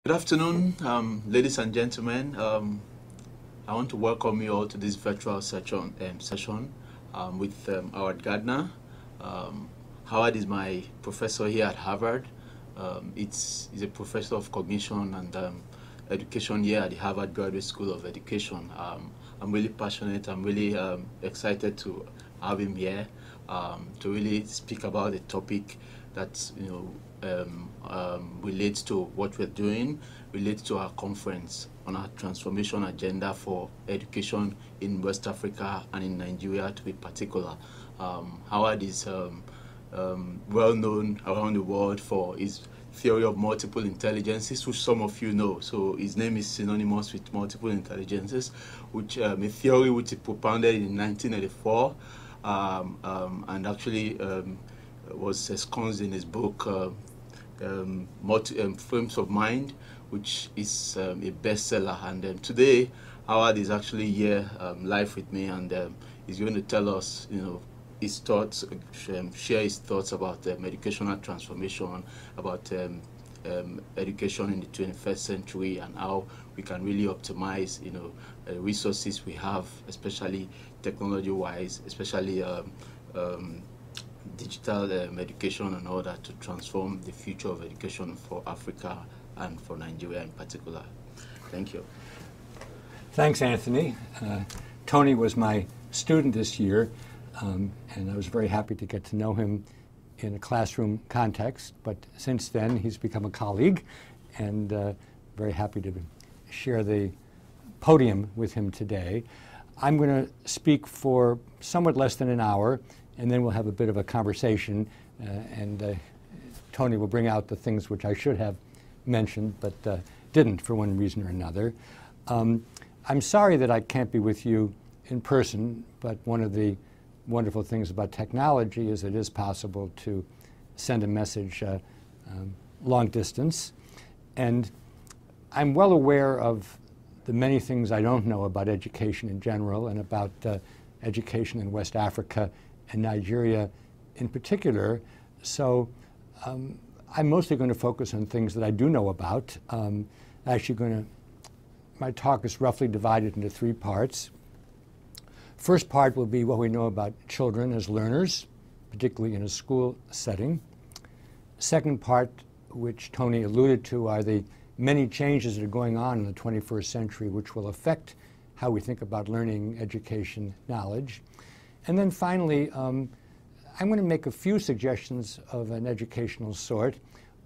Good afternoon, ladies and gentlemen. I want to welcome you all to this virtual session with Howard Gardner. Howard is my professor here at Harvard. He's a professor of cognition and education here at the Harvard Graduate School of Education. I'm really passionate. I'm really excited to have him here to really speak about a topic that relates to what we're doing, relates to our conference on our transformation agenda for education in West Africa and in Nigeria to be particular. Howard is well known around the world for his theory of multiple intelligences, which some of you know. So his name is synonymous with multiple intelligences, which a theory which he propounded in 1984 and actually was ensconced in his book Frames of Mind, which is a bestseller. And today Howard is actually here live with me, and he's going to tell us, his thoughts, share his thoughts about educational transformation, about education in the 21st century, and how we can really optimize, resources we have, especially technology-wise, especially digital education and all that, to transform the future of education for Africa and for Nigeria in particular. Thank you. Thanks, Anthony. Tony was my student this year, and I was very happy to get to know him in a classroom context, but since then he's become a colleague, and very happy to share the podium with him today. I'm going to speak for somewhat less than an hour, and then we'll have a bit of a conversation, and Tony will bring out the things which I should have mentioned but didn't for one reason or another. I'm sorry that I can't be with you in person, but one of the wonderful things about technology is it is possible to send a message long distance. And I'm well aware of the many things I don't know about education in general and about education in West Africa and Nigeria in particular. So I'm mostly going to focus on things that I do know about. My talk is roughly divided into three parts. First part will be what we know about children as learners, particularly in a school setting. Second part, which Tony alluded to, are the many changes that are going on in the 21st century which will affect how we think about learning, education, knowledge. And then finally, I'm going to make a few suggestions of an educational sort,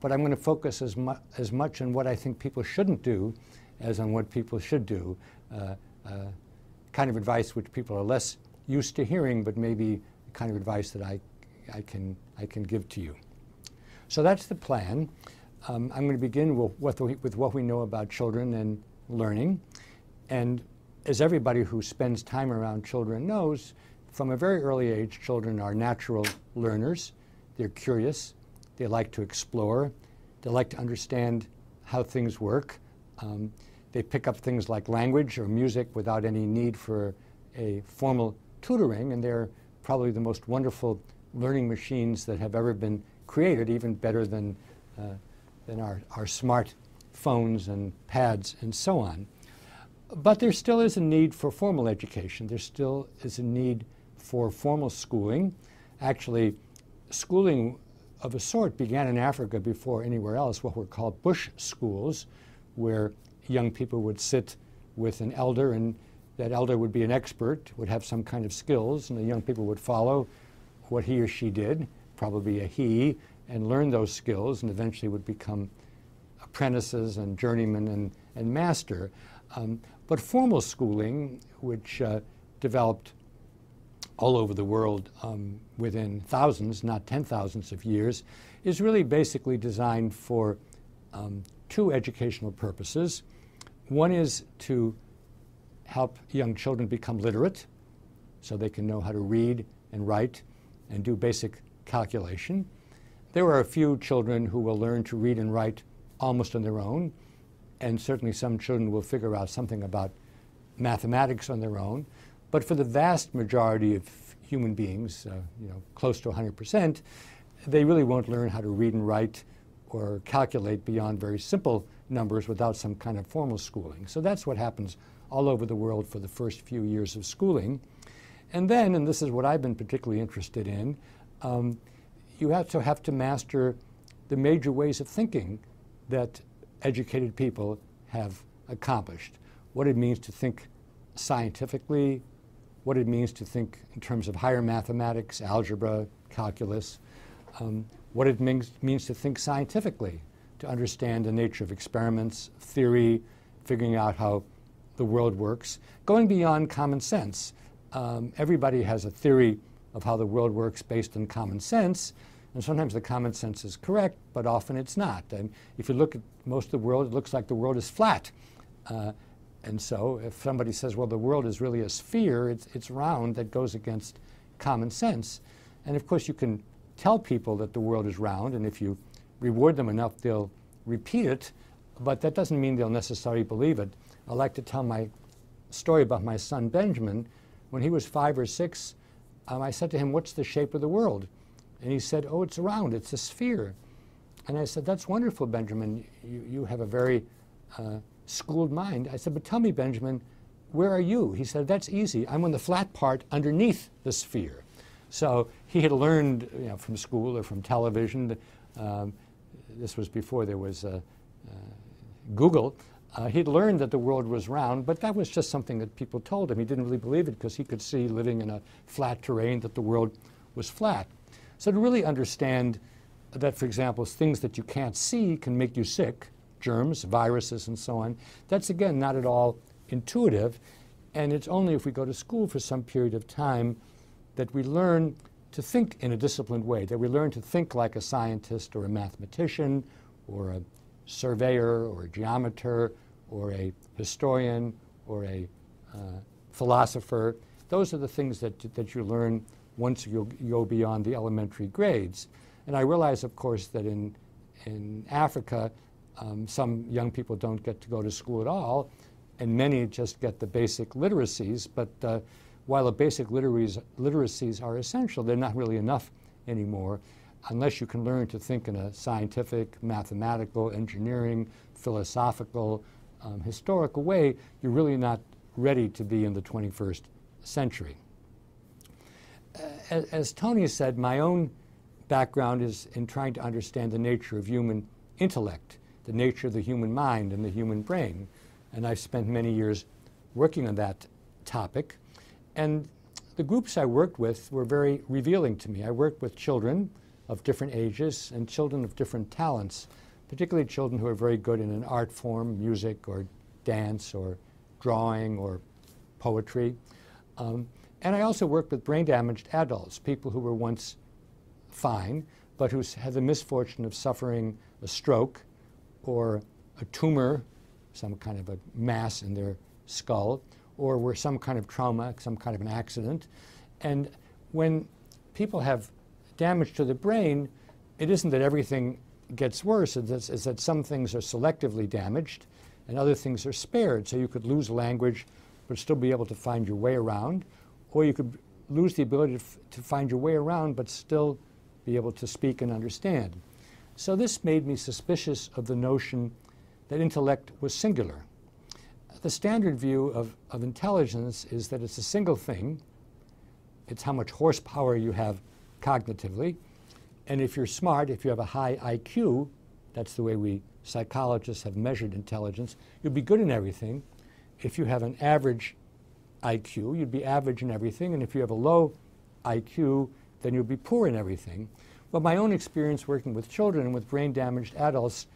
but I'm going to focus as much on what I think people shouldn't do as on what people should do. Kind of advice which people are less used to hearing, but maybe the kind of advice that I can give to you. So that's the plan. I'm going to begin with what we know about children and learning. And as everybody who spends time around children knows, from a very early age, children are natural learners. They're curious. They like to explore. They like to understand how things work. They pick up things like language or music without any need for a formal tutoring, and they're probably the most wonderful learning machines that have ever been created, even better than our smart phones and pads and so on. But there still is a need for formal education. There still is a need for formal schooling. Actually, schooling of a sort began in Africa before anywhere else, what were called bush schools, where young people would sit with an elder, and that elder would be an expert, would have some kind of skills, and the young people would follow what he or she did, probably a he, and learn those skills, and eventually would become apprentices and journeymen and master. But formal schooling, which developed all over the world within thousands, not 10,000s of years, is really basically designed for two educational purposes. One is to help young children become literate, so they can know how to read and write and do basic calculation. There are a few children who will learn to read and write almost on their own, and certainly some children will figure out something about mathematics on their own. But for the vast majority of human beings, close to 100%, they really won't learn how to read and write or calculate beyond very simple numbers without some kind of formal schooling. So that's what happens all over the world for the first few years of schooling. And then, and this is what I've been particularly interested in, you have to master the major ways of thinking that educated people have accomplished. What it means to think scientifically, what it means to think in terms of higher mathematics, algebra, calculus, what it means to think scientifically, to understand the nature of experiments, theory, figuring out how the world works, going beyond common sense. Everybody has a theory of how the world works based on common sense, and sometimes the common sense is correct, but often it's not. And if you look at most of the world, it looks like the world is flat. And so if somebody says, well, the world is really a sphere, it's round, that goes against common sense. And of course, you can tell people that the world is round, and if you reward them enough, they'll repeat it, but that doesn't mean they'll necessarily believe it. I like to tell my story about my son Benjamin. When he was 5 or 6, I said to him, what's the shape of the world? And he said, oh, it's round, it's a sphere. And I said, that's wonderful, Benjamin. You have a very schooled mind. I said, but tell me, Benjamin, where are you? He said, that's easy. I'm on the flat part underneath the sphere. So he had learned, from school or from television. This was before there was Google. He'd learned that the world was round, but that was just something that people told him. He didn't really believe it because he could see, living in a flat terrain, that the world was flat. So to really understand that, for example, things that you can't see can make you sick, germs, viruses, and so on, that's, again, not at all intuitive. And it's only if we go to school for some period of time that we learn to think in a disciplined way, that we learn to think like a scientist or a mathematician or a surveyor or a geometer or a historian or a philosopher. Those are the things that you learn once you go beyond the elementary grades. And I realize, of course, that in Africa, some young people don't get to go to school at all, and many just get the basic literacies. But while the basic literacies are essential, they're not really enough anymore unless you can learn to think in a scientific, mathematical, engineering, philosophical, historical way. You're really not ready to be in the 21st century. As Tony said, my own background is in trying to understand the nature of human intellect, the nature of the human mind and the human brain. And I've spent many years working on that topic. And the groups I worked with were very revealing to me. I worked with children of different ages and children of different talents, particularly children who are very good in an art form, music or dance or drawing or poetry. And I also worked with brain-damaged adults, people who were once fine, but who had the misfortune of suffering a stroke or a tumor, some kind of a mass in their skull, or were some kind of trauma, some kind of an accident. And when people have damage to the brain, it isn't that everything gets worse, it's that some things are selectively damaged and other things are spared. So you could lose language but still be able to find your way around, or you could lose the ability to find your way around but still be able to speak and understand. So this made me suspicious of the notion that intellect was singular. The standard view of intelligence is that it's a single thing. It's how much horsepower you have cognitively. And if you're smart, if you have a high IQ, that's the way we psychologists have measured intelligence, you'll be good in everything. If you have an average IQ, you'd be average in everything. And if you have a low IQ, then you'll be poor in everything. But my own experience working with children and with brain-damaged adults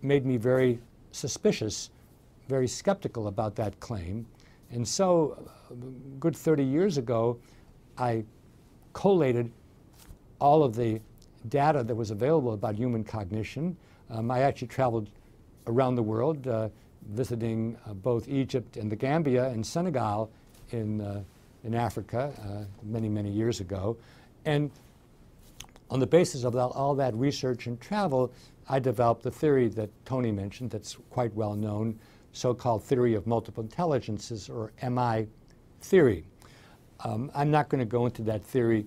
made me very suspicious, very skeptical about that claim. And so, a good 30 years ago, I collated all of the data that was available about human cognition. I actually traveled around the world, visiting both Egypt and the Gambia and Senegal in Africa many, many years ago. And on the basis of all that research and travel, I developed the theory that Tony mentioned that's quite well known, so-called theory of multiple intelligences, or MI theory. I'm not going to go into that theory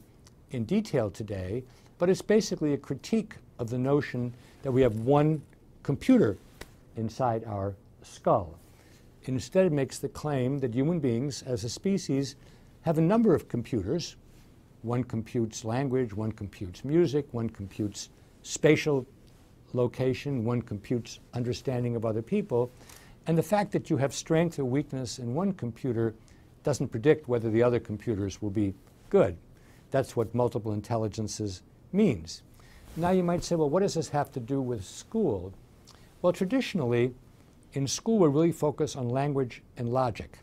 in detail today, but it's basically a critique of the notion that we have one computer inside our skull. Instead, it makes the claim that human beings as a species have a number of computers. One computes language, one computes music, one computes spatial location, one computes understanding of other people. And the fact that you have strength or weakness in one computer doesn't predict whether the other computers will be good. That's what multiple intelligences means. Now you might say, well, what does this have to do with school? Well, traditionally, in school, we really focus on language and logic.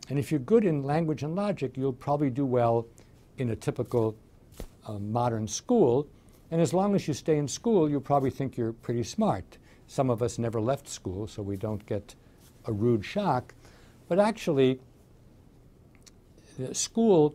And if you're good in language and logic, you'll probably do well in a typical modern school. And as long as you stay in school, you'll probably think you're pretty smart. Some of us never left school, so we don't get a rude shock. But actually, school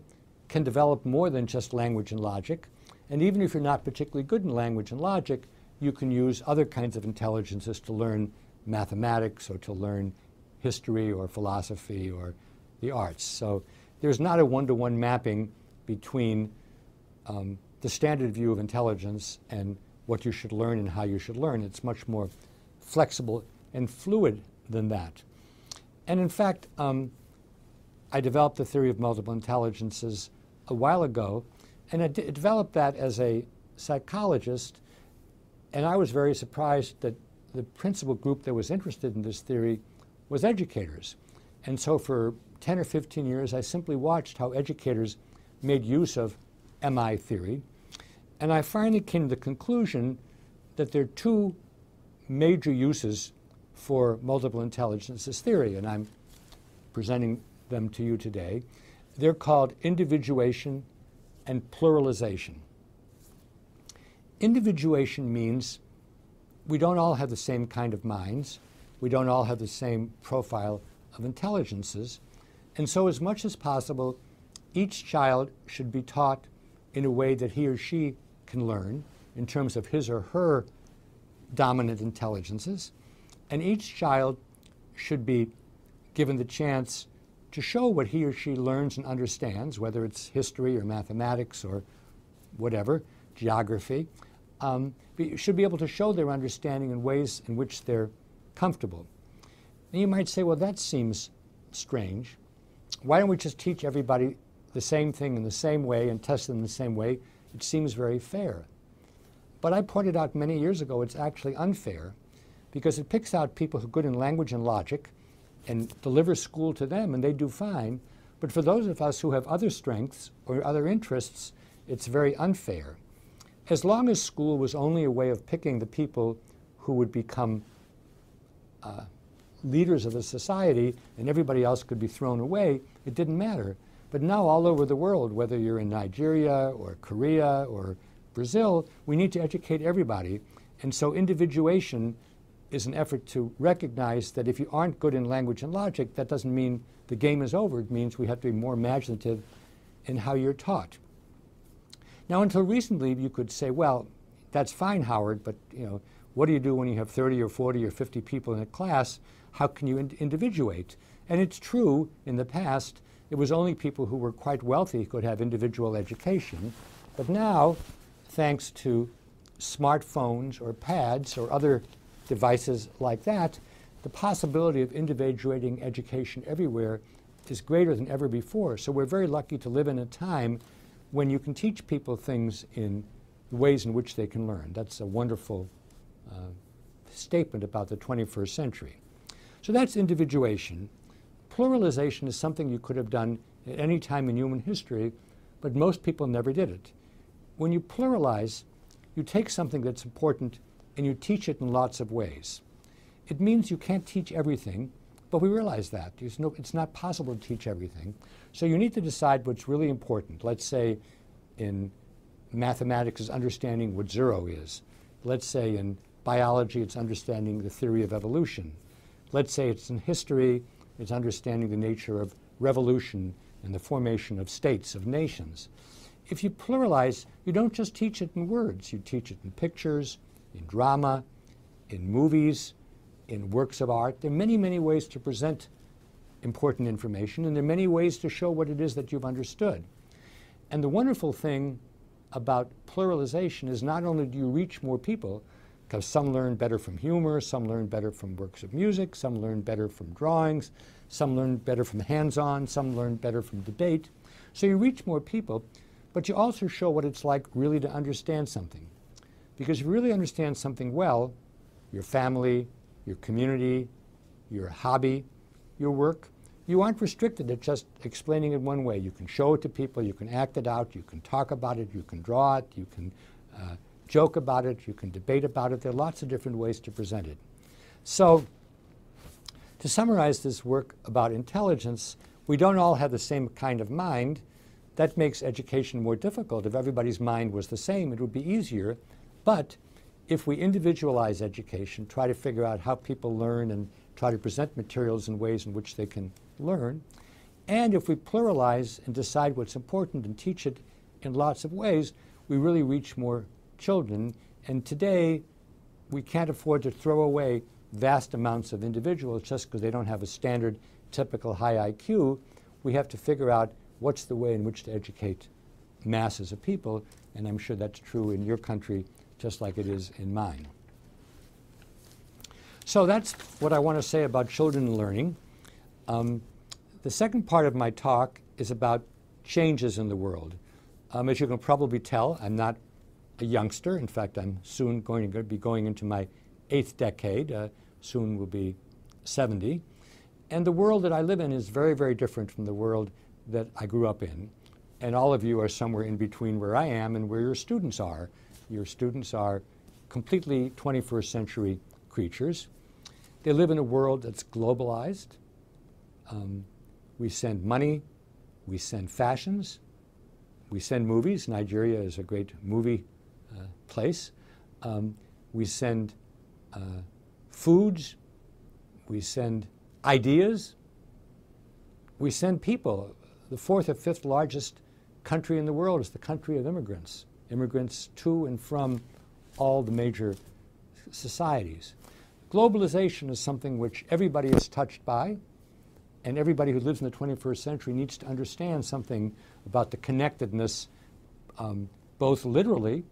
can develop more than just language and logic. And even if you're not particularly good in language and logic, you can use other kinds of intelligences to learn mathematics or to learn history or philosophy or the arts. So there's not a one-to-one mapping between the standard view of intelligence and what you should learn and how you should learn. It's much more flexible and fluid than that. And in fact, I developed the theory of multiple intelligences a while ago, and I developed that as a psychologist, and I was very surprised that the principal group that was interested in this theory was educators. And so for 10 or 15 years, I simply watched how educators made use of MI theory. And I finally came to the conclusion that there are two major uses for multiple intelligences theory, and I'm presenting them to you today. They're called individuation and pluralization. Individuation means we don't all have the same kind of minds. We don't all have the same profile of intelligences. And so as much as possible, each child should be taught in a way that he or she can learn in terms of his or her dominant intelligences. And each child should be given the chance to show what he or she learns and understands, whether it's history or mathematics or whatever, geography. Should be able to show their understanding in ways in which they're comfortable. And you might say, well, that seems strange. Why don't we just teach everybody the same thing in the same way and test them in the same way? It seems very fair. But I pointed out many years ago it's actually unfair because it picks out people who are good in language and logic and delivers school to them, and they do fine. But for those of us who have other strengths or other interests, it's very unfair. As long as school was only a way of picking the people who would become leaders of the society and everybody else could be thrown away, it didn't matter. But now all over the world, whether you're in Nigeria or Korea or Brazil, we need to educate everybody. And so individuation is an effort to recognize that if you aren't good in language and logic, that doesn't mean the game is over. It means we have to be more imaginative in how you're taught. Now, until recently, you could say, well, that's fine, Howard, but what do you do when you have 30 or 40 or 50 people in a class? How can you individuate? And it's true, in the past, it was only people who were quite wealthy who could have individual education. But now, thanks to smartphones or pads or other devices like that, the possibility of individuating education everywhere is greater than ever before. So we're very lucky to live in a time when you can teach people things in ways in which they can learn. That's a wonderful statement about the 21st century. So that's individuation. Pluralization is something you could have done at any time in human history, but most people never did it. When you pluralize, you take something that's important and you teach it in lots of ways. It means you can't teach everything, but we realize that. It's not possible to teach everything. So you need to decide what's really important. Let's say in mathematics is understanding what zero is. Let's say in biology it's understanding the theory of evolution. Let's say it's in history, it's understanding the nature of revolution and the formation of states, of nations. If you pluralize, you don't just teach it in words. You teach it in pictures, in drama, in movies, in works of art. There are many, many ways to present important information, and there are many ways to show what it is that you've understood. And the wonderful thing about pluralization is not only do you reach more people, because some learn better from humor, some learn better from works of music, some learn better from drawings, some learn better from hands-on, some learn better from debate. So you reach more people, but you also show what it's like really to understand something. Because if you really understand something well, your family, your community, your hobby, your work, you aren't restricted to just explaining it one way. You can show it to people, you can act it out, you can talk about it, you can draw it, you can joke about it, you can debate about it. There are lots of different ways to present it. So to summarize this work about intelligence, we don't all have the same kind of mind. That makes education more difficult. If everybody's mind was the same, it would be easier. But if we individualize education, try to figure out how people learn and try to present materials in ways in which they can learn, and if we pluralize and decide what's important and teach it in lots of ways, we really reach more children. And today, we can't afford to throw away vast amounts of individuals just because they don't have a standard, typical high IQ. We have to figure out what's the way in which to educate masses of people, and I'm sure that's true in your country just like it is in mine. So that's what I want to say about children and learning. The second part of my talk is about changes in the world. As you can probably tell, I'm not a youngster. In fact, I'm soon going to be going into my 8th decade. Soon will be 70. And the world that I live in is very, very different from the world that I grew up in. And all of you are somewhere in between where I am and where your students are. Your students are completely 21st century creatures. They live in a world that's globalized. We send money, we send fashions, we send movies. Nigeria is a great movie place. We send foods, we send ideas, we send people. The 4th or 5th largest country in the world is the country of immigrants. Immigrants to and from all the major societies. Globalization is something which everybody is touched by, and everybody who lives in the 21st century needs to understand something about the connectedness, both literally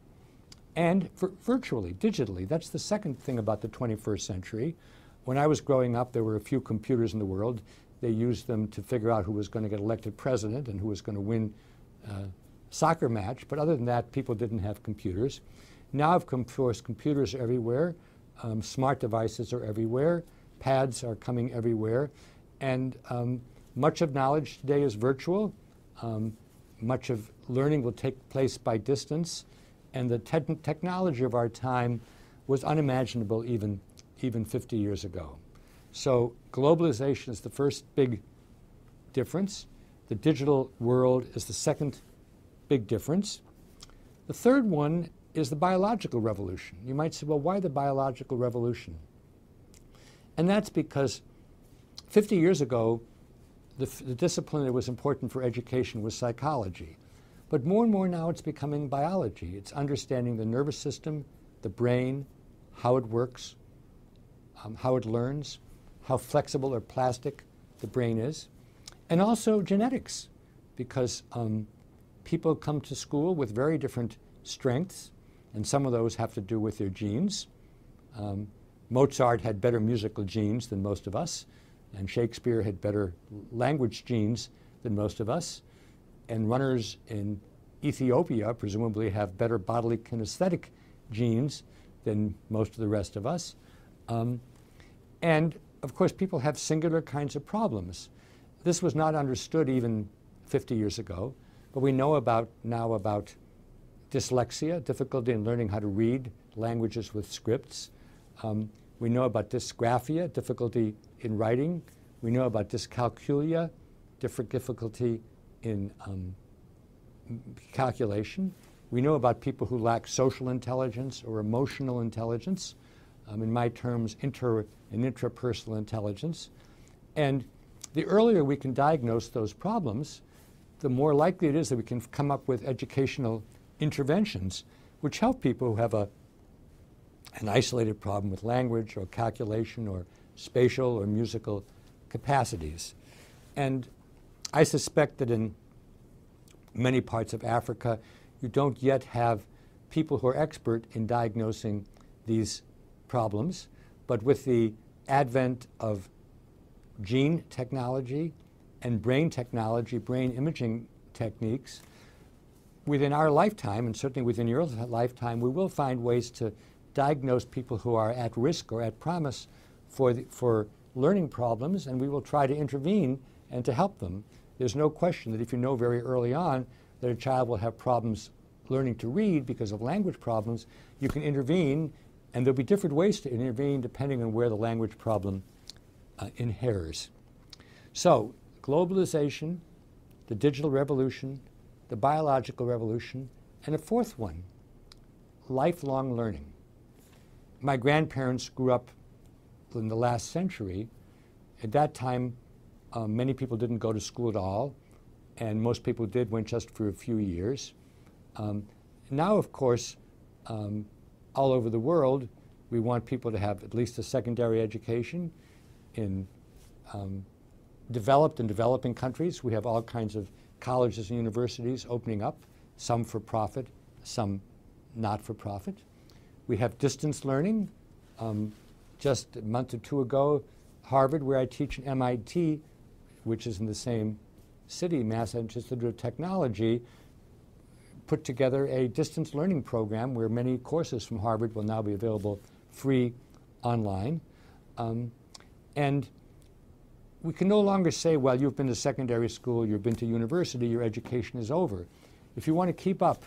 and virtually, digitally. That's the second thing about the 21st century. When I was growing up, there were a few computers in the world. They used them to figure out who was going to get elected president and who was going to win a soccer match. But other than that, people didn't have computers. Now, of course, computers are everywhere. Smart devices are everywhere. Pads are coming everywhere. And much of knowledge today is virtual. Much of learning will take place by distance. And the technology of our time was unimaginable even 50 years ago. So globalization is the first big difference. The digital world is the second big difference. The third one is the biological revolution. You might say, well, why the biological revolution? And that's because 50 years ago, the discipline that was important for education was psychology. But more and more now it's becoming biology. It's understanding the nervous system, the brain, how it works, how it learns, how flexible or plastic the brain is, and also genetics, because people come to school with very different strengths, and some of those have to do with their genes. Mozart had better musical genes than most of us, and Shakespeare had better language genes than most of us, and runners in Ethiopia presumably have better bodily kinesthetic genes than most of the rest of us. And of course, people have singular kinds of problems. This was not understood even 50 years ago, but we know now about dyslexia, difficulty in learning how to read languages with scripts. We know about dysgraphia, difficulty in writing. We know about dyscalculia, difficulty in calculation. We know about people who lack social intelligence or emotional intelligence. In my terms, inter and intrapersonal intelligence. And the earlier we can diagnose those problems, the more likely it is that we can come up with educational interventions which help people who have an isolated problem with language or calculation or spatial or musical capacities. And I suspect that in many parts of Africa, you don't yet have people who are expert in diagnosing these problems. But with the advent of gene technology and brain technology, brain imaging techniques, within our lifetime, and certainly within your lifetime, we will find ways to diagnose people who are at risk or at promise for learning problems, and we will try to intervene and to help them. There's no question that if you know very early on that a child will have problems learning to read because of language problems, you can intervene, and there'll be different ways to intervene depending on where the language problem inheres. So, globalization, the digital revolution, the biological revolution, and a fourth one, lifelong learning. My grandparents grew up in the last century. At that time, many people didn't go to school at all, and most people went just for a few years. Now, of course, all over the world, we want people to have at least a secondary education. In developed and developing countries, we have all kinds of colleges and universities opening up, some for profit, some not for profit. We have distance learning. Just a month or two ago, Harvard, where I teach, and MIT, which is in the same city, Massachusetts Institute of Technology, put together a distance learning program where many courses from Harvard will now be available free online. And we can no longer say, well, you've been to secondary school, you've been to university, your education is over. If you want to keep up,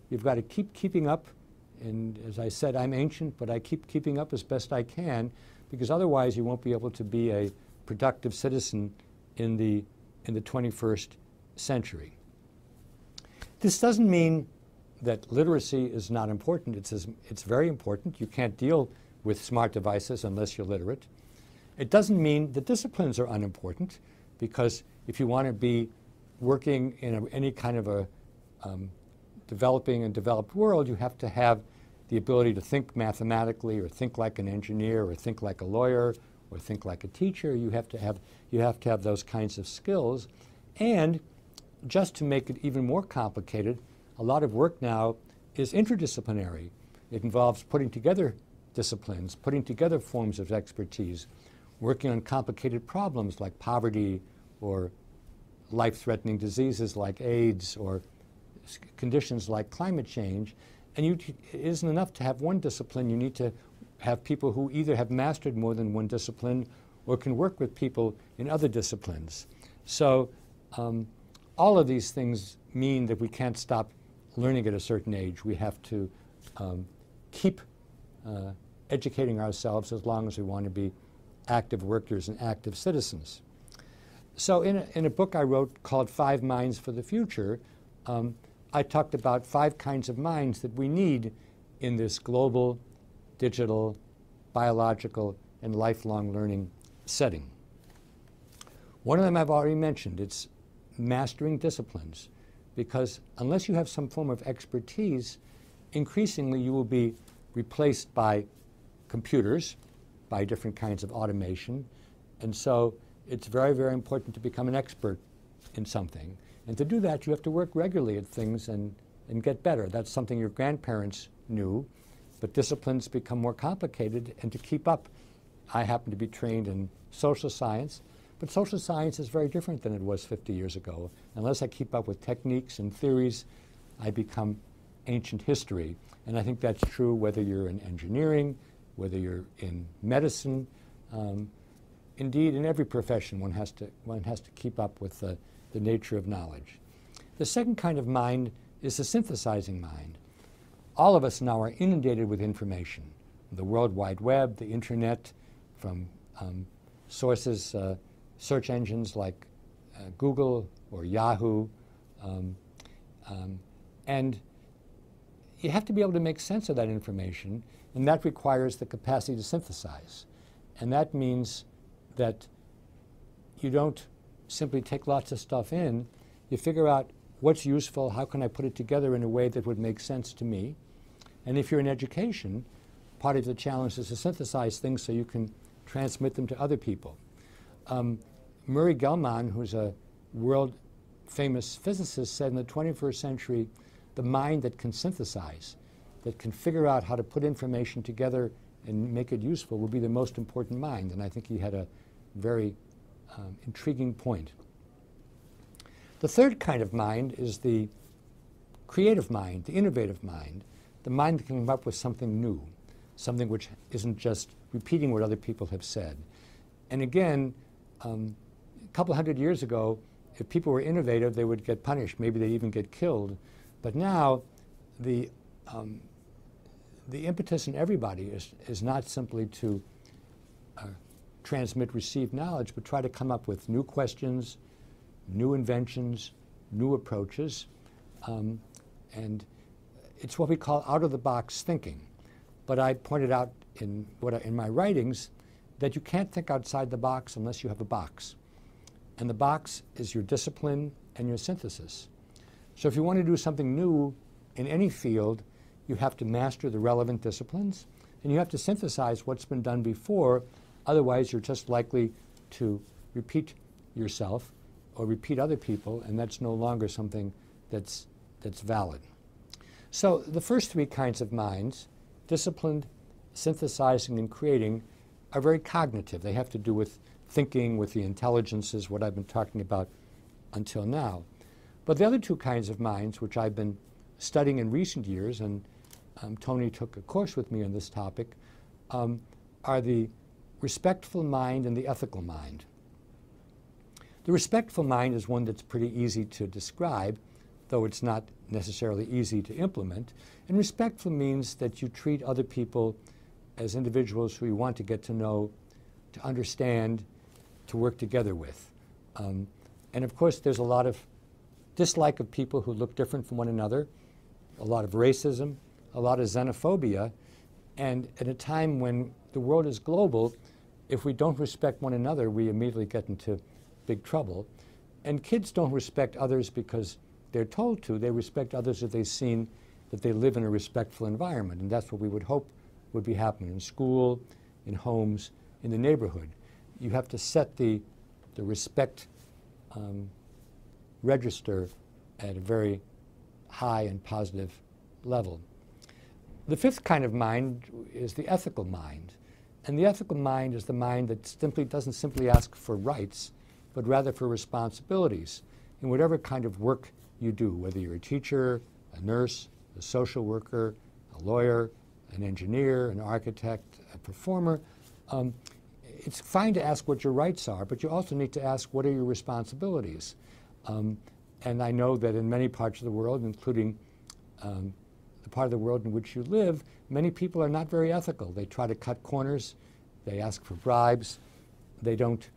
you've got to keep keeping up. And as I said, I'm ancient, but I keep keeping up as best I can, because otherwise you won't be able to be a productive citizen in the 21st century. This doesn't mean that literacy is not important. It's very important. You can't deal with smart devices unless you're literate. It doesn't mean that disciplines are unimportant, because if you want to be working in any kind of a developing and developed world, you have to have the ability to think mathematically, or think like an engineer, or think like a lawyer, or think like a teacher. You have to have those kinds of skills. And just to make it even more complicated, a lot of work now is interdisciplinary. It involves putting together disciplines, putting together forms of expertise, working on complicated problems like poverty or life-threatening diseases like AIDS or conditions like climate change. And it isn't enough to have one discipline. You need to have people who either have mastered more than one discipline or can work with people in other disciplines. So all of these things mean that we can't stop learning at a certain age. We have to keep educating ourselves as long as we want to be active workers and active citizens. So in a book I wrote called 5 Minds for the Future, I talked about 5 kinds of minds that we need in this global, digital, biological, and lifelong learning setting. One of them I've already mentioned. It's mastering disciplines, because unless you have some form of expertise, increasingly you will be replaced by computers, by different kinds of automation. And so it's very, very important to become an expert in something. And to do that, you have to work regularly at things and get better. That's something your grandparents knew, but disciplines become more complicated. And to keep up, I happen to be trained in social science, but social science is very different than it was 50 years ago. Unless I keep up with techniques and theories, I become ancient history. And I think that's true whether you're in engineering, whether you're in medicine. Indeed, in every profession, one has to keep up with the nature of knowledge. The second kind of mind is the synthesizing mind. All of us now are inundated with information. The World Wide Web, the internet, from sources, search engines like Google or Yahoo. And you have to be able to make sense of that information, and that requires the capacity to synthesize. And that means that you don't simply take lots of stuff in. You figure out what's useful, how can I put it together in a way that would make sense to me. And if you're in education, part of the challenge is to synthesize things so you can transmit them to other people. Murray Gell-Mann, who's a world-famous physicist, said in the 21st century, the mind that can synthesize, that can figure out how to put information together and make it useful will be the most important mind. And I think he had a very intriguing point. The third kind of mind is the creative mind, the innovative mind, the mind that can come up with something new, something which isn't just repeating what other people have said. And again, a couple hundred years ago, if people were innovative, they would get punished. Maybe they'd even get killed. But now, the impetus in everybody is not simply to transmit received knowledge, but try to come up with new questions, new inventions, new approaches. And it's what we call out-of-the-box thinking. But I pointed out in my writings that you can't think outside the box unless you have a box. And the box is your discipline and your synthesis. So if you want to do something new in any field, you have to master the relevant disciplines, and you have to synthesize what's been done before. Otherwise, you're just likely to repeat yourself or repeat other people, and that's no longer something that's valid. So the first three kinds of minds, disciplined, synthesizing, and creating, are very cognitive. They have to do with thinking, with the intelligences, what I've been talking about until now. But the other two kinds of minds, which I've been studying in recent years, and Tony took a course with me on this topic, are the respectful mind and the ethical mind. The respectful mind is one that's pretty easy to describe, though it's not necessarily easy to implement. And respectful means that you treat other people as individuals who you want to get to know, to understand, to work together with. And of course, there's a lot of dislike of people who look different from one another, a lot of racism, a lot of xenophobia. And at a time when the world is global, if we don't respect one another, we immediately get into big trouble. And kids don't respect others because they're told to. They respect others if they've seen that they live in a respectful environment. And that's what we would hope would be happening in school, in homes, in the neighborhood. You have to set the respect register at a very high and positive level. The fifth kind of mind is the ethical mind. And the ethical mind is the mind that doesn't simply ask for rights, but rather for responsibilities in whatever kind of work you do, whether you're a teacher, a nurse, a social worker, a lawyer, an engineer, an architect, a performer. It's fine to ask what your rights are, but you also need to ask what are your responsibilities. And I know that in many parts of the world, including the part of the world in which you live, many people are not very ethical. They try to cut corners. They ask for bribes. They don't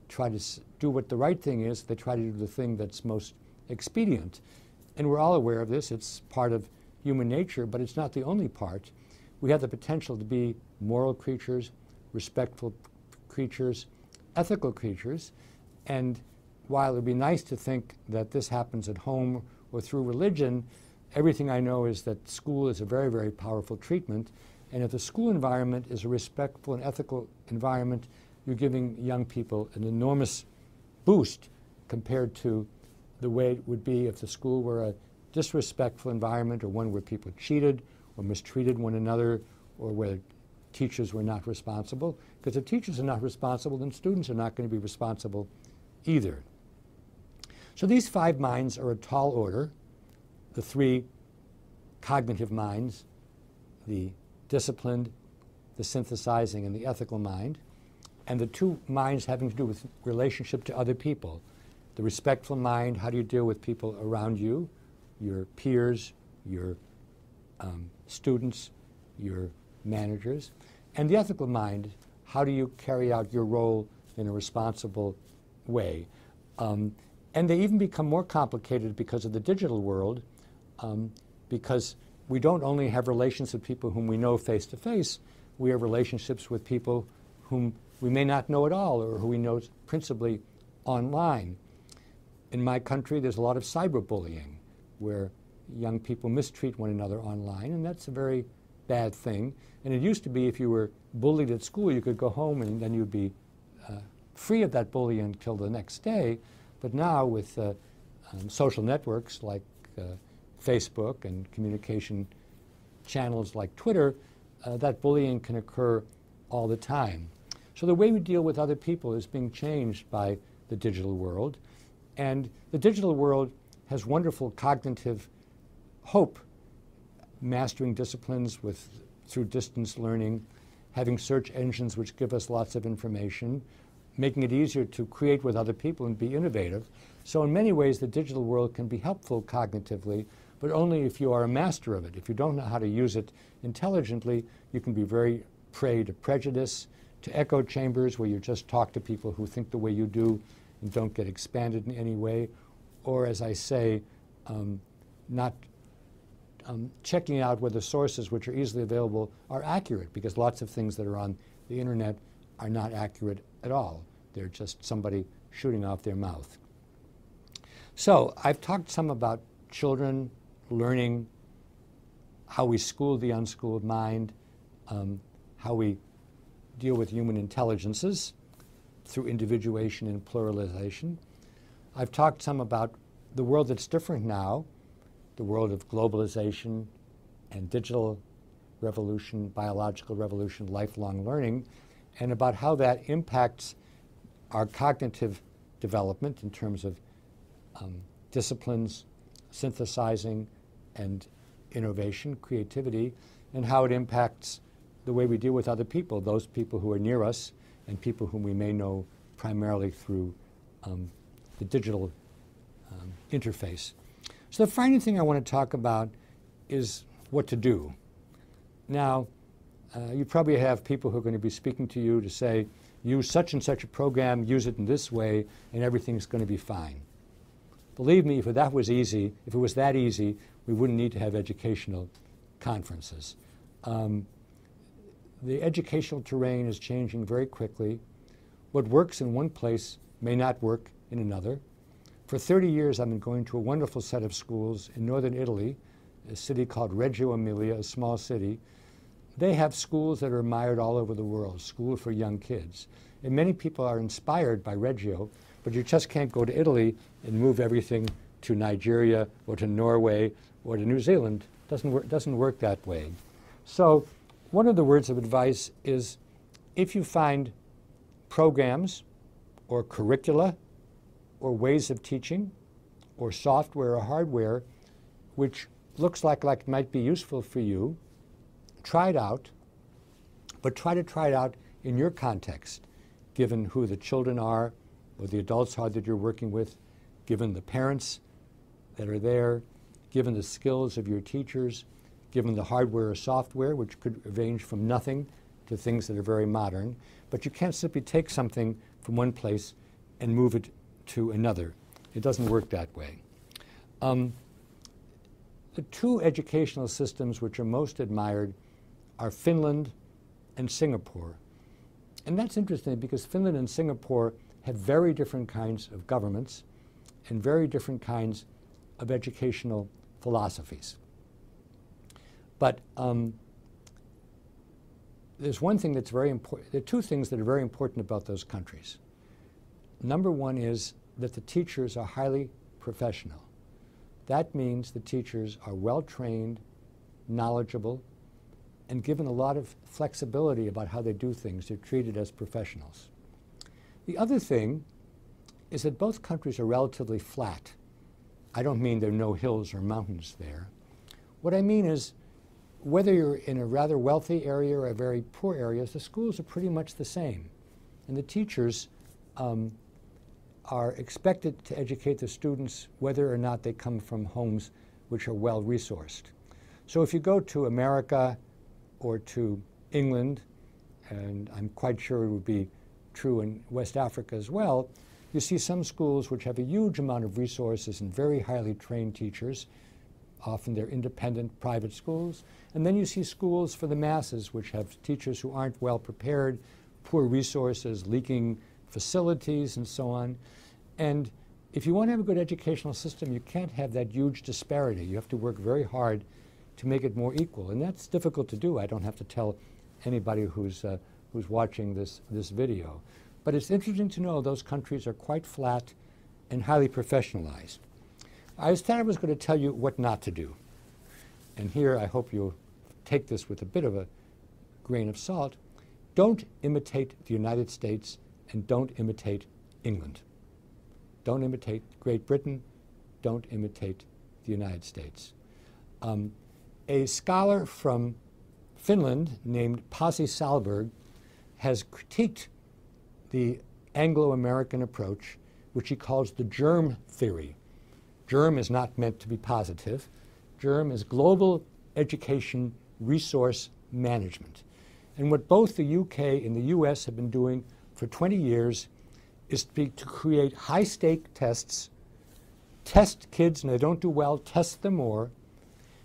try to do what the right thing is. They try to do the thing that's most expedient. And we're all aware of this. It's part of human nature, but it's not the only part. We have the potential to be moral creatures, respectful creatures, ethical creatures. And while it would be nice to think that this happens at home or through religion, everything I know is that school is a very, very powerful treatment. And if the school environment is a respectful and ethical environment, you're giving young people an enormous boost compared to the way it would be if the school were a disrespectful environment, or one where people cheated or mistreated one another, or where teachers were not responsible. Because if teachers are not responsible, then students are not going to be responsible either. So these five minds are a tall order. The three cognitive minds, the disciplined, the synthesizing, and the ethical mind, and the two minds having to do with relationship to other people. The respectful mind, how do you deal with people around you, your peers, your students, your managers, and the ethical mind, how do you carry out your role in a responsible way. And they even become more complicated because of the digital world, because we don't only have relations with people whom we know face to face, we have relationships with people whom we may not know at all, or who we know principally online. In my country, there's a lot of cyberbullying, where young people mistreat one another online, and that's a very bad thing. And it used to be if you were bullied at school, you could go home and then you'd be free of that bullying until the next day. But now with social networks like Facebook and communication channels like Twitter, that bullying can occur all the time. So the way we deal with other people is being changed by the digital world. And the digital world has wonderful cognitive hope, mastering disciplines through distance learning, having search engines which give us lots of information, making it easier to create with other people and be innovative. So in many ways, the digital world can be helpful cognitively, but only if you are a master of it. If you don't know how to use it intelligently, you can be very prey to prejudice, to echo chambers where you just talk to people who think the way you do and don't get expanded in any way, or as I say, not checking out whether sources which are easily available are accurate, because lots of things that are on the internet are not accurate at all. They're just somebody shooting off their mouth. So I've talked some about children learning, how we school the unschooled mind, how we deal with human intelligences through individuation and pluralization. I've talked some about the world that's different now, the world of globalization and digital revolution, biological revolution, lifelong learning, and about how that impacts our cognitive development in terms of disciplines, synthesizing, and innovation, creativity, and how it impacts the way we deal with other people, those people who are near us and people whom we may know primarily through the digital interface. So the final thing I want to talk about is what to do. Now, you probably have people who are going to be speaking to you to say, use such and such a program, use it in this way, and everything's going to be fine. Believe me, if that was easy, if it was that easy, we wouldn't need to have educational conferences. The educational terrain is changing very quickly. What works in one place may not work in another. For 30 years, I've been going to a wonderful set of schools in northern Italy, a city called Reggio Emilia, a small city. They have schools that are admired all over the world, schools for young kids. And many people are inspired by Reggio, but you just can't go to Italy and move everything to Nigeria or to Norway or to New Zealand. Doesn't work that way. So one of the words of advice is, if you find programs or curricula or ways of teaching or software or hardware which looks like it might be useful for you, try it out, but try to try it out in your context, given who the children are or the adults are that you're working with, given the parents that are there, given the skills of your teachers, given the hardware or software, which could range from nothing to things that are very modern. But you can't simply take something from one place and move it to another. It doesn't work that way. The two educational systems which are most admired are Finland and Singapore. And that's interesting because Finland and Singapore have very different kinds of governments and very different kinds of educational philosophies. But there's one thing that's very important. There are two things that are very important about those countries. Number one is that the teachers are highly professional. That means the teachers are well-trained, knowledgeable, and given a lot of flexibility about how they do things. They're treated as professionals. The other thing is that both countries are relatively flat. I don't mean there are no hills or mountains there. What I mean is, whether you're in a rather wealthy area or a very poor area, the schools are pretty much the same. And the teachers are expected to educate the students whether or not they come from homes which are well-resourced. So if you go to America or to England, and I'm quite sure it would be true in West Africa as well, you see some schools which have a huge amount of resources and very highly trained teachers. Often they're independent private schools. And then you see schools for the masses which have teachers who aren't well prepared, poor resources, leaking facilities, and so on. And if you want to have a good educational system, you can't have that huge disparity. You have to work very hard to make it more equal. And that's difficult to do. I don't have to tell anybody who's watching this video. But it's interesting to know those countries are quite flat and highly professionalized. I said I was going to tell you what not to do. And here I hope you'll take this with a bit of a grain of salt. Don't imitate the United States and don't imitate England. Don't imitate Great Britain. Don't imitate the United States. A scholar from Finland named Pasi Sahlberg has critiqued the Anglo-American approach, which he calls the germ theory. Germ is not meant to be positive. Germ is global education resource management. And what both the UK and the US have been doing for 20 years is to create high-stake tests, test kids, and they don't do well, test them more,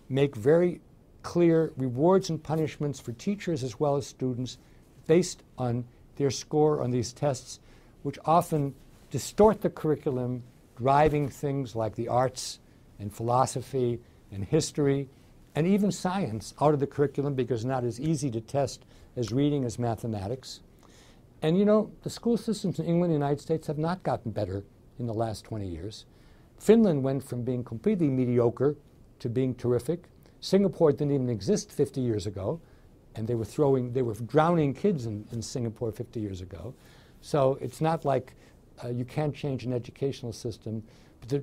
make very clear rewards and punishments for teachers as well as students based on their score on these tests, which often distort the curriculum, driving things like the arts and philosophy and history and even science out of the curriculum because it's not as easy to test as reading as mathematics. And you know, the school systems in England and the United States have not gotten better in the last 20 years. Finland went from being completely mediocre to being terrific. Singapore didn't even exist 50 years ago, and they were drowning kids in Singapore 50 years ago. So it's not like you can't change an educational system,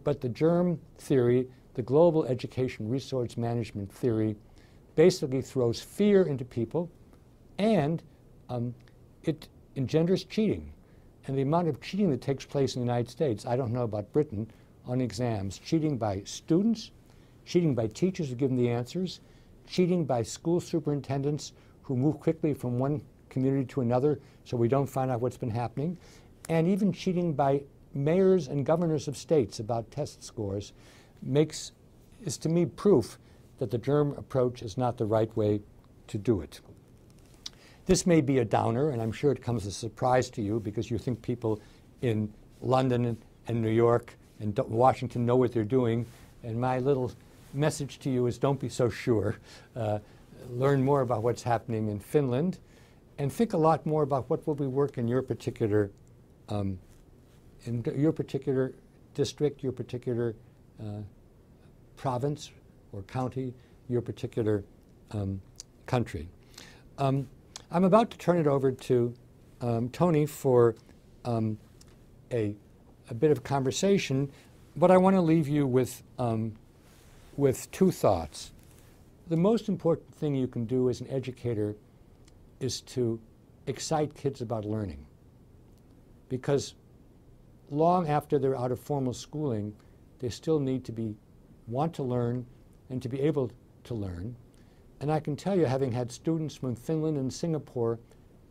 but the germ theory, the global education resource management theory, basically throws fear into people, and it engenders cheating. And the amount of cheating that takes place in the United States, I don't know about Britain, on exams, cheating by students, cheating by teachers who give them the answers, cheating by school superintendents who move quickly from one community to another so we don't find out what's been happening, and even cheating by mayors and governors of states about test scores is to me proof that the germ approach is not the right way to do it. This may be a downer, and I'm sure it comes as a surprise to you because you think people in London and New York and Washington know what they're doing, and my little message to you is don't be so sure. Learn more about what's happening in Finland and think a lot more about what will work in your particular district, your particular province or county, your particular country. I'm about to turn it over to Tony for a bit of conversation, but I want to leave you with two thoughts. The most important thing you can do as an educator is to excite kids about learning, because long after they're out of formal schooling, they still need to want to learn and to be able to learn. And I can tell you, having had students from Finland and Singapore,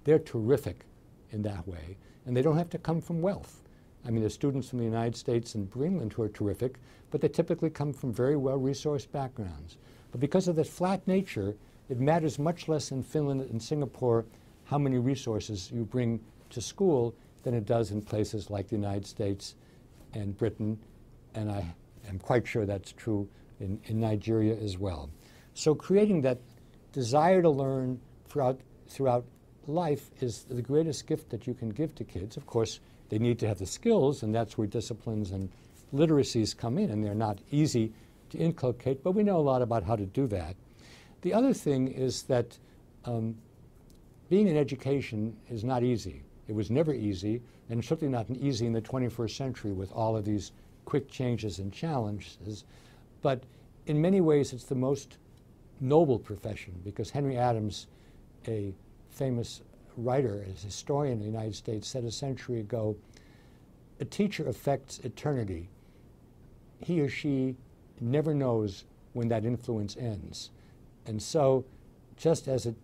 they're terrific in that way. And they don't have to come from wealth. I mean, there's students from the United States and England who are terrific, but they typically come from very well-resourced backgrounds. But because of the flat nature, it matters much less in Finland and Singapore how many resources you bring to school than it does in places like the United States and Britain, and I am quite sure that's true in Nigeria as well. So creating that desire to learn throughout life is the greatest gift that you can give to kids. Of course, they need to have the skills, and that's where disciplines and literacies come in, and they're not easy to inculcate, but we know a lot about how to do that. The other thing is that being in education is not easy. It was never easy, and certainly not easy in the 21st century with all of these quick changes and challenges. But in many ways, it's the most noble profession, because Henry Adams, a famous writer, a historian in the United States, said a century ago, a teacher affects eternity. He or she never knows when that influence ends. And so, just as it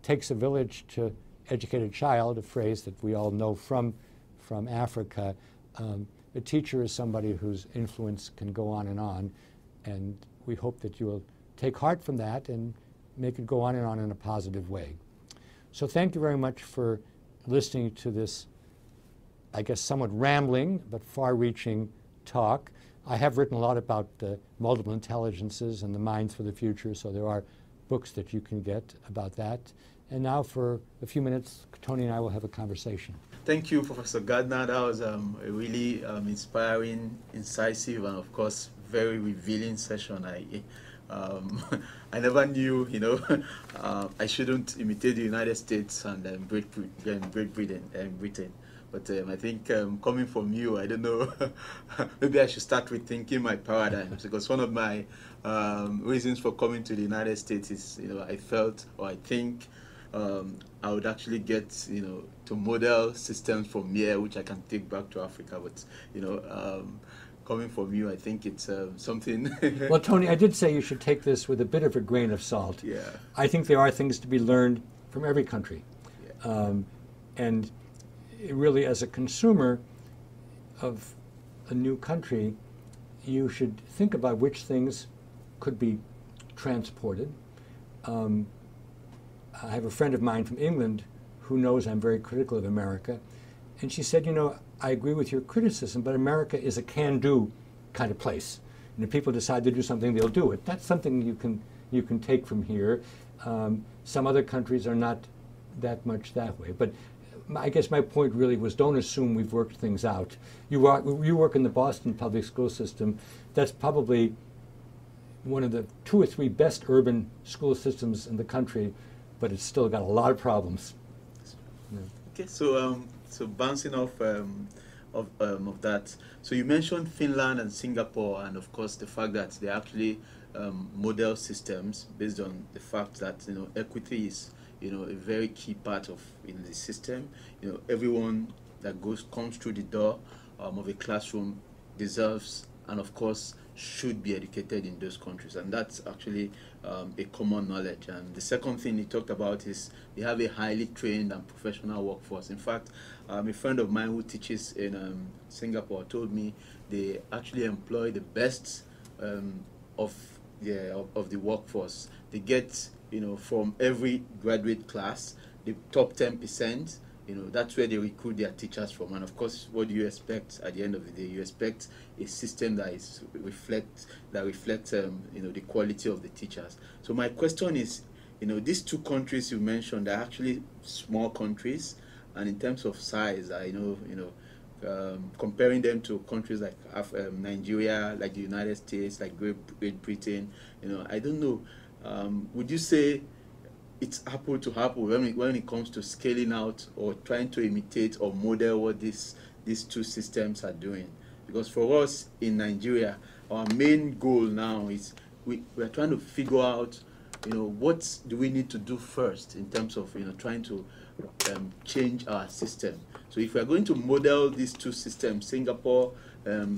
takes a village to educate a child, a phrase that we all know from Africa, a teacher is somebody whose influence can go on, and we hope that you will take heart from that and make it go on in a positive way. So thank you very much for listening to this, I guess, somewhat rambling but far-reaching talk. I have written a lot about multiple intelligences and the minds for the future, so there are books that you can get about that. And now for a few minutes, Tony and I will have a conversation. Thank you, Professor Gardner. That was a really inspiring, incisive, and of course, very revealing session. I never knew, I shouldn't imitate the United States and Great Britain. But I think coming from you, I don't know, maybe I should start rethinking my paradigms, because one of my reasons for coming to the United States is, I felt, or I think, I would actually get, to model systems from here, which I can take back to Africa. But, coming from you, I think it's something. Well, Tony, I did say you should take this with a bit of a grain of salt. Yeah. I think there are things to be learned from every country. Yeah. And really, as a consumer of a new country, you should think about which things could be transported. I have a friend of mine from England who knows I'm very critical of America, and she said, I agree with your criticism, but America is a can-do kind of place. And if people decide to do something, they'll do it. That's something you can take from here. Some other countries are not that much that way. But I guess my point really was, don't assume we've worked things out. You work in the Boston public school system. That's probably one of the 2 or 3 best urban school systems in the country, but it's still got a lot of problems. Yeah. Okay, so bouncing off of that, so you mentioned Finland and Singapore, and of course the fact that they actually model systems based on the fact that equity is a very key part of the system. Everyone that comes through the door of a classroom deserves, and of course should be educated in those countries, and that's actually a common knowledge. And the second thing he talked about is they have a highly trained and professional workforce. In fact, a friend of mine who teaches in Singapore told me they actually employ the best of the workforce. They get from every graduate class, the top 10%. That's where they recruit their teachers from. And of course, what do you expect at the end of the day? You expect a system that reflects the quality of the teachers. So my question is, these 2 countries you mentioned are actually small countries, and in terms of size, I know, comparing them to countries like Nigeria, like the United States, like Great Britain, I don't know. Would you say it's apple to apple when it comes to scaling out or trying to imitate or model what these 2 systems are doing? Because for us in Nigeria, our main goal now is we're trying to figure out, what do we need to do first in terms of trying to change our system. So if we're going to model these 2 systems, Singapore,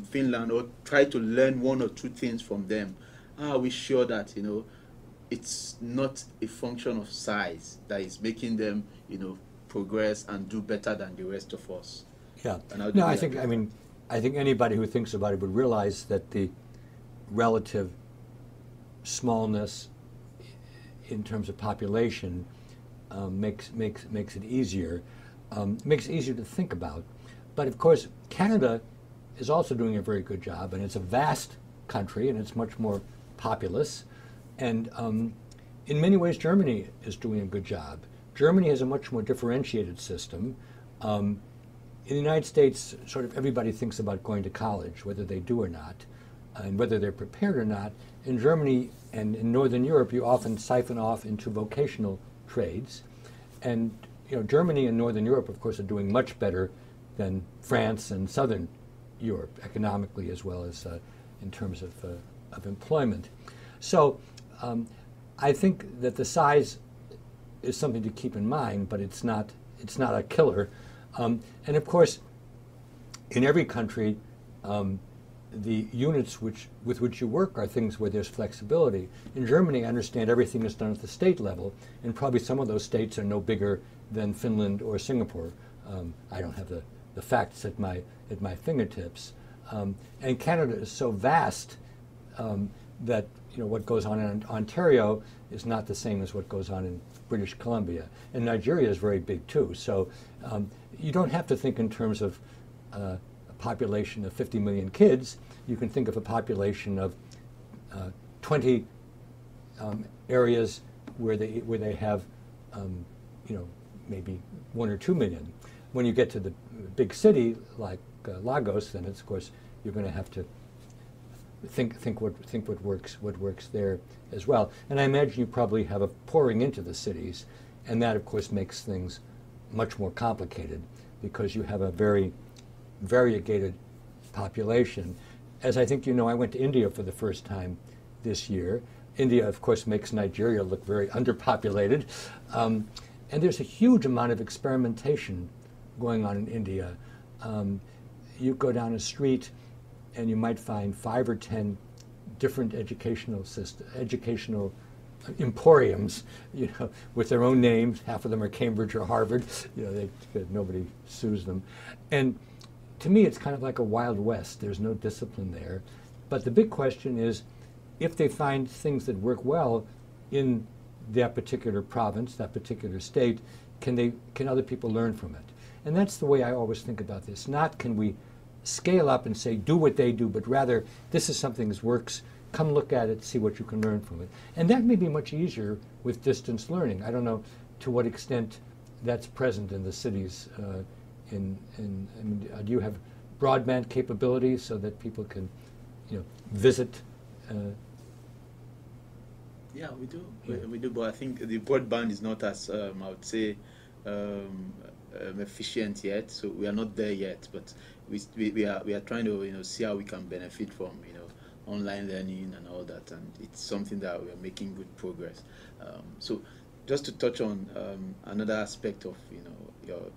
Finland, or try to learn 1 or 2 things from them, how are we sure that it's not a function of size that is making them, progress and do better than the rest of us? Yeah. No, I think anybody who thinks about it would realize that the relative smallness in terms of population makes it easier. Makes it easier to think about. But of course, Canada is also doing a very good job, and it's a vast country, and it's much more populous. And in many ways, Germany is doing a good job. Germany has a much more differentiated system. In the United States, sort of everybody thinks about going to college, whether they do or not, and whether they're prepared or not. In Germany and in Northern Europe, you often siphon off into vocational trades. And Germany and Northern Europe, of course, are doing much better than France and Southern Europe, economically as well as in terms of employment. So I think that the size is something to keep in mind, but it's not a killer. And of course, in every country, the units with which you work are things where there's flexibility. In Germany, I understand everything is done at the state level, and probably some of those states are no bigger than Finland or Singapore. I don't have the facts at my fingertips. And Canada is so vast that what goes on in Ontario is not the same as what goes on in British Columbia. And Nigeria is very big too. So you don't have to think in terms of a population of 50 million kids. You can think of a population of 20 areas where they have maybe 1 or 2 million. When you get to the big city like Lagos, then of course you're going to have to think what works there as well. And I imagine you probably have a pouring into the cities, and that of course makes things much more complicated because you have a very variegated population. As I think you know, I went to India for the first time this year. India, of course, makes Nigeria look very underpopulated. And there's a huge amount of experimentation going on in India. You go down a street and you might find 5 or 10 different educational emporiums, you know, with their own names. Half of them are Cambridge or Harvard. You know, nobody sues them. And to me, it's kind of like a Wild West. There's no discipline there. But the big question is, if they find things that work well in that particular province, that particular state, can other people learn from it? And that's the way I always think about this. Not can we scale up and say, do what they do, but rather, this is something that works. Come look at it, see what you can learn from it. And that may be much easier with distance learning. I don't know to what extent that's present in the cities. I mean, do you have broadband capabilities so that people can, you know, visit? Yeah, we do. Yeah. We do, but I think the broadband is not as I would say efficient yet. So we are not there yet. But we are trying to see how we can benefit from online learning and all that, and it's something that we are making good progress. So just to touch on another aspect of your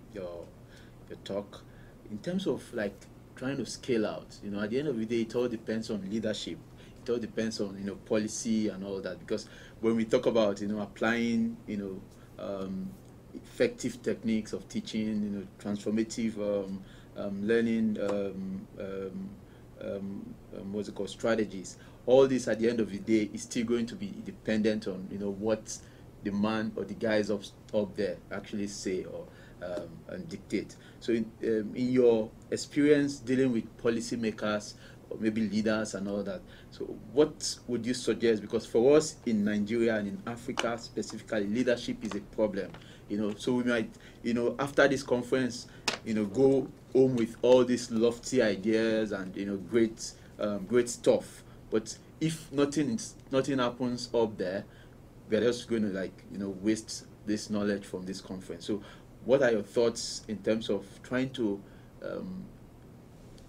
talk, in terms of like trying to scale out. At the end of the day, it all depends on leadership. It all depends on policy and all that, because when we talk about applying effective techniques of teaching, transformative learning, what's it called, strategies, all this at the end of the day is still going to be dependent on what the man or the guys up there actually say or and dictate. So in your experience dealing with policymakers or maybe leaders and all that, so what would you suggest? Because for us in Nigeria and in Africa specifically, leadership is a problem. So we might after this conference go home with all these lofty ideas and great stuff, but if nothing happens up there, we're just going to waste this knowledge from this conference. So what are your thoughts in terms of trying to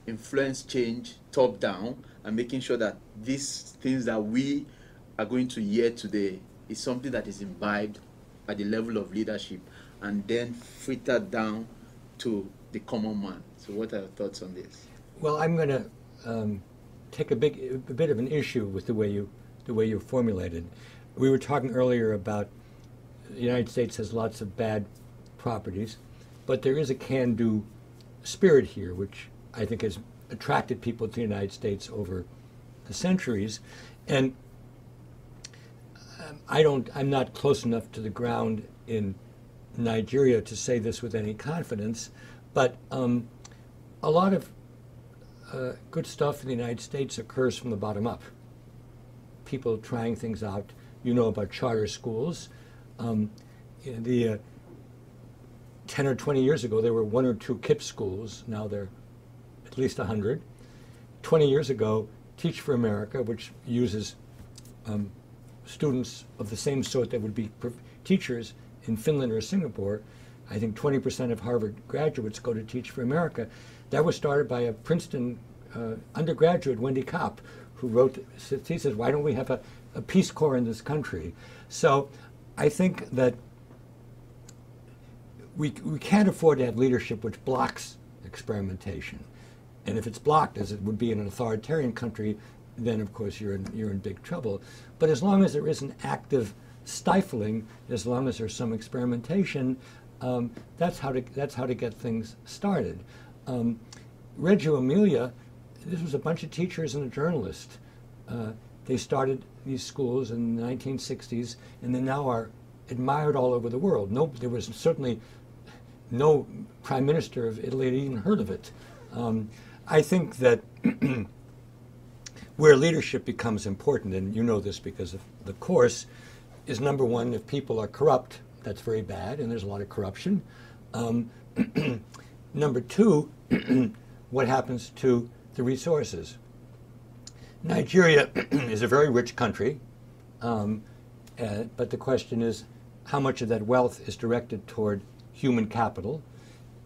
influence change top down and making sure that these things that we are going to hear today is something that is imbibed at the level of leadership and then filtered down to the common man? So what are your thoughts on this? Well, I'm going to take a bit of an issue with the way you formulated. We were talking earlier about the United States has lots of bad properties, but there is a can-do spirit here, which I think has attracted people to the United States over the centuries. And I'm not close enough to the ground in Nigeria to say this with any confidence, but a lot of good stuff in the United States occurs from the bottom up. People trying things out. About charter schools. 10 or 20 years ago, there were 1 or 2 KIPP schools. Now there are at least 100. 20 years ago, Teach for America, which uses students of the same sort that would be teachers in Finland or Singapore. I think 20% of Harvard graduates go to Teach for America. That was started by a Princeton undergraduate, Wendy Kopp, who wrote the thesis, why don't we have a Peace Corps in this country? So I think that we can't afford to have leadership which blocks experimentation. And if it's blocked, as it would be in an authoritarian country, then of course you're in big trouble. But as long as there isn't active stifling, as long as there's some experimentation, that's how to get things started. Reggio Emilia, this was a bunch of teachers and a journalist. They started these schools in the 1960s, and they now are admired all over the world. There was certainly no prime minister of Italy had even heard of it. I think that where leadership becomes important, and you know this because of the course, is number one, if people are corrupt, that's very bad, and there's a lot of corruption. Number two, what happens to the resources? Nigeria is a very rich country, but the question is how much of that wealth is directed toward human capital,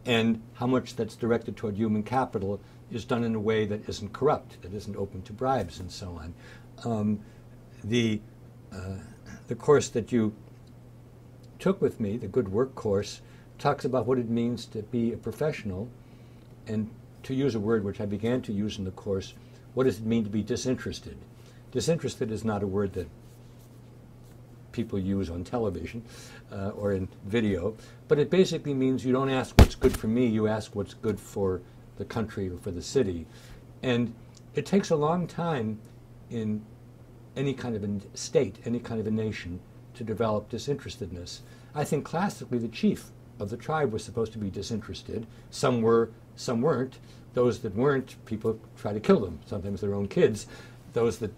and how much that's directed toward human capital is done in a way that isn't corrupt, that isn't open to bribes and so on. The course that you took with me, the Good Work course, talks about what it means to be a professional, and to use a word which I began to use in the course, what does it mean to be disinterested? Disinterested is not a word that people use on television or in video, but it basically means you don't ask what's good for me, you ask what's good for the country or for the city. And it takes a long time in any kind of a state, any kind of a nation, to develop disinterestedness. I think classically the chief of the tribe was supposed to be disinterested. Some were, some weren't. Those that weren't, people try to kill them, sometimes their own kids. Those that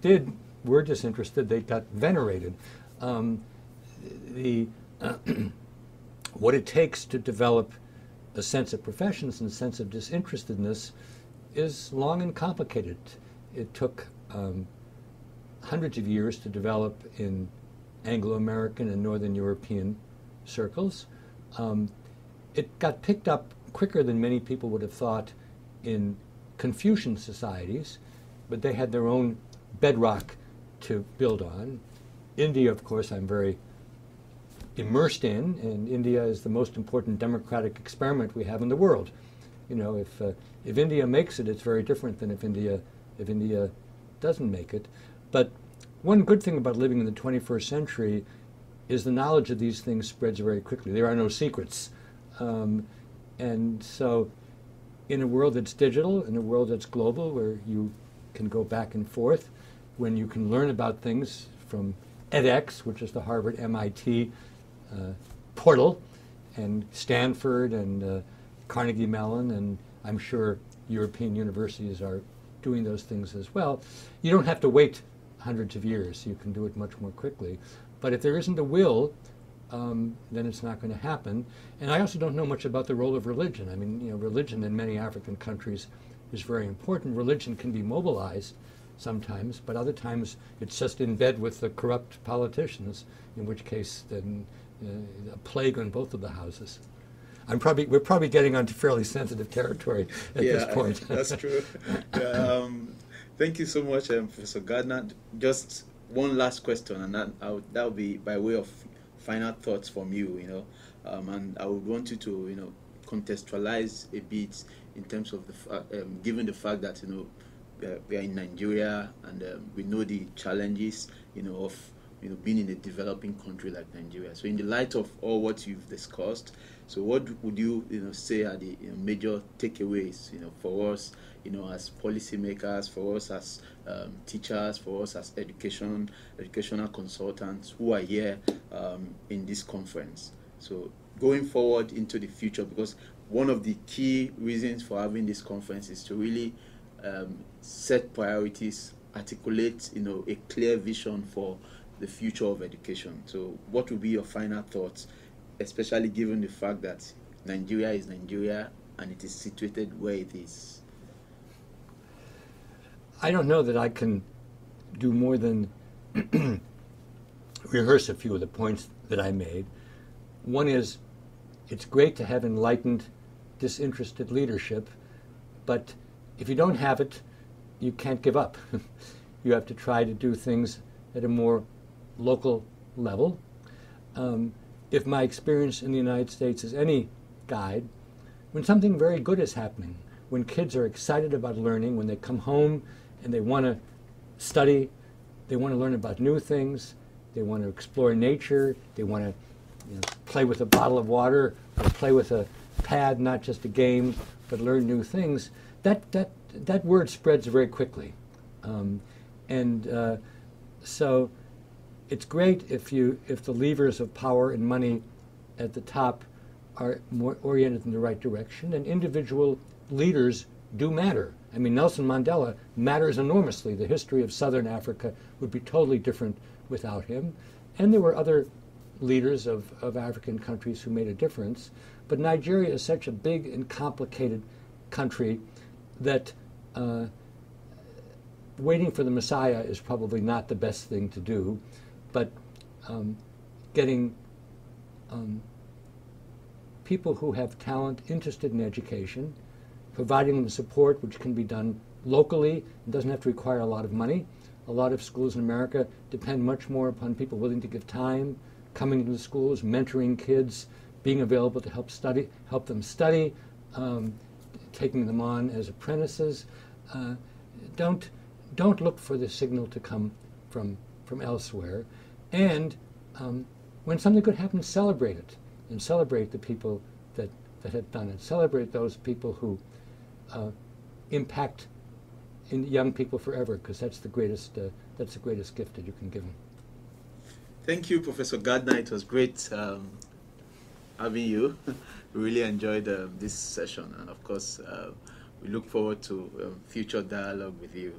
were disinterested, they got venerated. What it takes to develop a sense of professions and a sense of disinterestedness is long and complicated. It took hundreds of years to develop in Anglo-American and Northern European circles. It got picked up quicker than many people would have thought in Confucian societies, but they had their own bedrock to build on. India, of course, I'm very immersed in, and India is the most important democratic experiment we have in the world. You know, if India makes it, it's very different than if India doesn't make it. But one good thing about living in the 21st century is the knowledge of these things spreads very quickly. There are no secrets. And so in a world that's digital, in a world that's global, where you can go back and forth, when you can learn about things from edX, which is the Harvard MIT portal, and Stanford and Carnegie Mellon, and I'm sure European universities are doing those things as well. You don't have to wait hundreds of years. You can do it much more quickly. But if there isn't a will, then it's not going to happen. And I also don't know much about the role of religion. I mean, you know, religion in many African countries is very important. Religion can be mobilized sometimes, but other times it's just in bed with the corrupt politicians, in which case then a plague on both of the houses. We're probably getting onto fairly sensitive territory at this point. That's true. Thank you so much, Professor Gardner. Just one last question, and that will be by way of final thoughts from you. You know, and I would want you to, you know, contextualize a bit in terms of the given the fact that, you know, we are in Nigeria, and we know the challenges, you know, of, you know, being in a developing country like Nigeria. So in the light of all what you've discussed, so what would you, you know, say are the, you know, major takeaways, you know, for us, you know, as policymakers, for us as teachers, for us as educational consultants who are here in this conference? So going forward into the future, because one of the key reasons for having this conference is to really set priorities, articulate, you know, a clear vision for the future of education. So what would be your final thoughts, especially given the fact that Nigeria is Nigeria and it is situated where it is? I don't know that I can do more than rehearse a few of the points that I made. One is, it's great to have enlightened, disinterested leadership, but if you don't have it, you can't give up. You have to try to do things at a more local level. If my experience in the United States is any guide, when something very good is happening, when kids are excited about learning, when they come home and they want to study, they want to learn about new things, they want to explore nature, they want to, you know, play with a bottle of water or play with a pad, not just a game, but learn new things, that word spreads very quickly. So it's great if the levers of power and money at the top are more oriented in the right direction, and individual leaders do matter. I mean, Nelson Mandela matters enormously. The history of Southern Africa would be totally different without him. And there were other leaders of African countries who made a difference. But Nigeria is such a big and complicated country that waiting for the Messiah is probably not the best thing to do, but getting people who have talent interested in education, providing them support, which can be done locally, it doesn't have to require a lot of money. A lot of schools in America depend much more upon people willing to give time, coming into the schools, mentoring kids, being available to help them study, taking them on as apprentices. Don't look for the signal to come from elsewhere. And when something good happens, celebrate it, and celebrate the people that have done it. Celebrate those people who impact in young people forever, because that's the greatest gift that you can give them. Thank you, Professor Gardner. It was great having you. We really enjoyed this session, and of course, we look forward to future dialogue with you.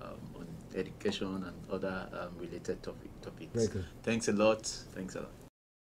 On education and other related topics. Very good. Thanks a lot. Thanks a lot.